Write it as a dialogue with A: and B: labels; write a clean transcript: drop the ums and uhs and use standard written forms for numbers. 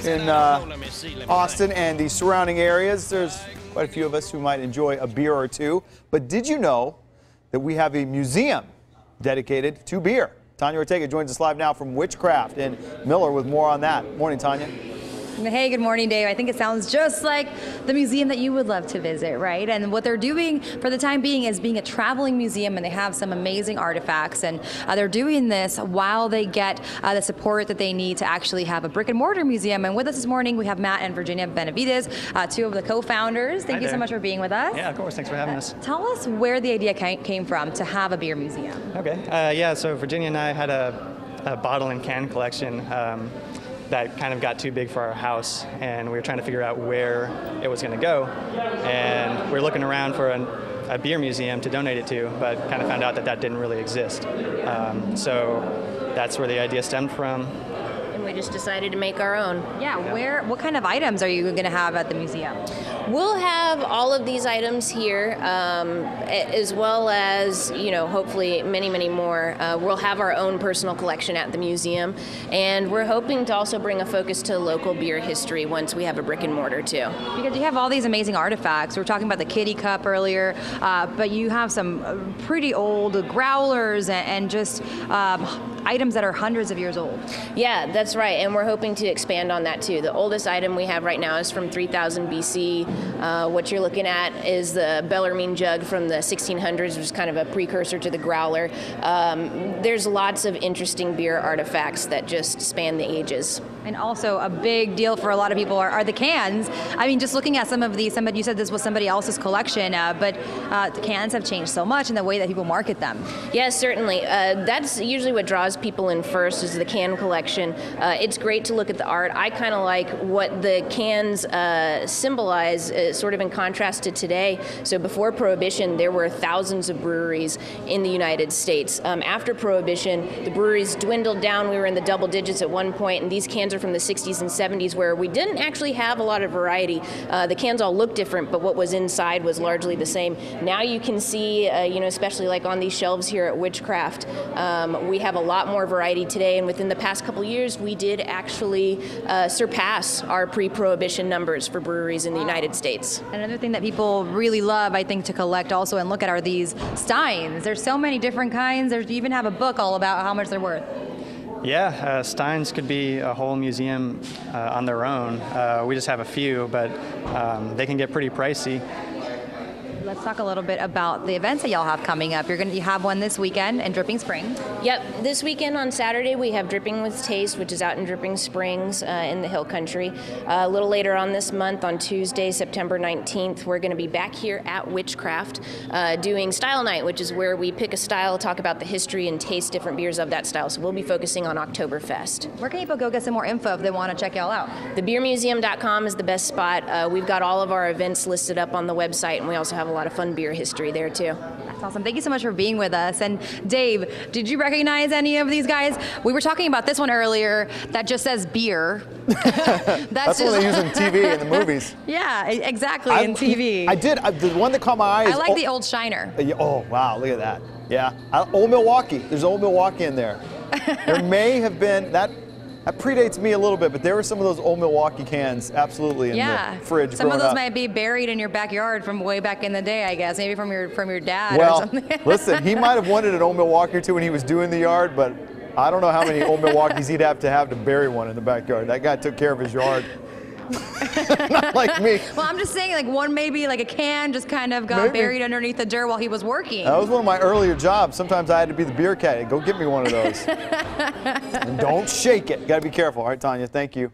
A: in Austin and the surrounding areas. There's quite a few of us who might enjoy a beer or two. But did you know that we have a museum dedicated to beer? Tania Ortega joins us live now from Witchcraft in Miller with more on that. Morning, Tania.
B: Hey, good morning, Dave. I think it sounds just like the museum that you would love to visit, right? And what they're doing for the time being is being a traveling museum, and they have some amazing artifacts. And they're doing this while they get the support that they need to actually have a brick and mortar museum. And with us this morning, we have Matt and Virginia Benavidez, two of the co-founders. Thank you so much for being with us.
C: Yeah, of course. Thanks for having us.
B: Tell us where the idea came from to have a beer museum.
C: Okay. Yeah, so Virginia and I had a bottle and can collection that kind of got too big for our house, and we were trying to figure out where it was going to go. And we were looking around for a beer museum to donate it to, but kind of found out that didn't really exist. So that's where the idea stemmed from.
D: And we just decided to make our own.
B: Yeah, what kind of items are you going to have at the museum?
D: We'll have all of these items here, as well as, hopefully many, many more. We'll have our own personal collection at the museum, and we're hoping to also bring a focus to local beer history once we have a brick and mortar too.
B: Because you have all these amazing artifacts. We were talking about the kitty cup earlier, but you have some pretty old growlers and just items that are hundreds of years old.
D: Yeah, that's right, and we're hoping to expand on that too. The oldest item we have right now is from 3000 BC. What you're looking at is the Bellarmine Jug from the 1600s, which is kind of a precursor to the growler. There's lots of interesting beer artifacts that just span the ages.
B: And also a big deal for a lot of people are the cans. I mean, just looking at some of these, you said this was somebody else's collection, but the cans have changed so much in the way that people market them.
D: Yes, certainly. That's usually what draws people in first, is the can collection. It's great to look at the art. I kind of like what the cans symbolize, sort of in contrast to today. So before Prohibition, there were thousands of breweries in the United States. After Prohibition, the breweries dwindled down. We were in the double digits at one point, and these cans are from the 60s and 70s, where we didn't actually have a lot of variety. The cans all looked different, but what was inside was largely the same. Now you can see, especially like on these shelves here at Witchcraft, we have a lot more variety today, and within the past couple years, we did actually surpass our pre-Prohibition numbers for breweries in the United States.
B: Another thing that people really love, I think, to collect also and look at are these steins. There's so many different kinds. You even have a book all about how much they're worth.
C: Yeah, steins could be a whole museum on their own. We just have a few, but they can get pretty pricey.
B: Let's talk a little bit about the events that y'all have coming up. You have one this weekend in Dripping Springs.
D: Yep, this weekend on Saturday we have Dripping with Taste, which is out in Dripping Springs in the Hill Country. A little later on this month, on Tuesday, September 19th, we're going to be back here at Witchcraft doing Style Night, which is where we pick a style, talk about the history, and taste different beers of that style. So we'll be focusing on Oktoberfest.
B: Where can people go get some more info if they want to check y'all out?
D: Thebeermuseum.com is the best spot. We've got all of our events listed up on the website, and we also have a lot of fun beer history there too.
B: That's awesome. Thank you so much for being with us. And Dave, did you recognize any of these guys? We were talking about this one earlier that just says beer.
A: That's what they use in TV and the movies.
B: Yeah, exactly, in TV.
A: I did. The one that caught my eye is...
B: I like the Old Shiner.
A: Oh, wow, look at that. Yeah. Old Milwaukee. There's Old Milwaukee in there. There may have been... That predates me a little bit, but there were some of those Old Milwaukee cans absolutely in the fridge.
B: Some of those might be buried in your backyard from way back in the day, I guess. Maybe from your dad
A: or
B: something.
A: Listen, he might have wanted an Old Milwaukee or two when he was doing the yard, but I don't know how many Old Milwaukees he'd have to bury one in the backyard. That guy took care of his yard. Not like me.
B: Well, I'm just saying, like, one maybe like a can just kind of got buried underneath the dirt while he was working.
A: That was one of my earlier jobs. Sometimes I had to be the beer caddy. Go get me one of those. And don't shake it. Got to be careful. All right, Tania, thank you.